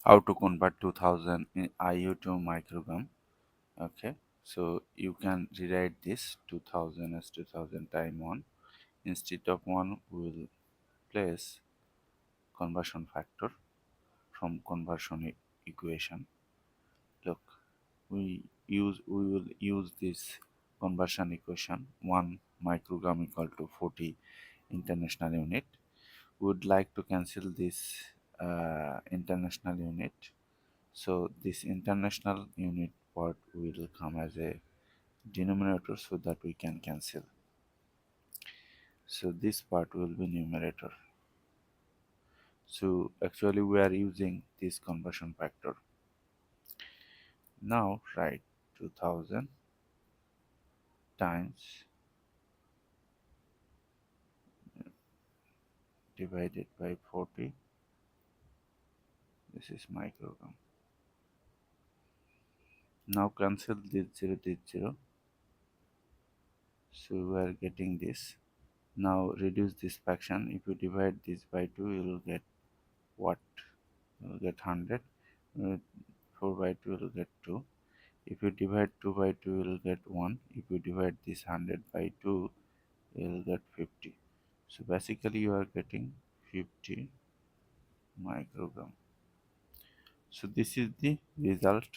how to convert 2000 in IU to microgram. Okay, so you can rewrite this 2000 as 2000 time 1. Instead of 1 we will place conversion factor from conversion equation. Look, we will use this conversion equation. 1 microgram equal to 40 international unit. We would like to cancel this international unit, so this international unit part will come as a denominator so that we can cancel. So this part will be numerator. So actually we are using this conversion factor. Now write 2000 times divided by 40. This is microgram. Now cancel this 0. So we are getting this. Now reduce this fraction. If you divide this by 2, you will get what? You will get 100. Uh, 4 by 2 you will get 2. If you divide 2 by 2 you will get 1. If you divide this 100 by 2 you will get 50. So basically you are getting 50 microgram. So this is the result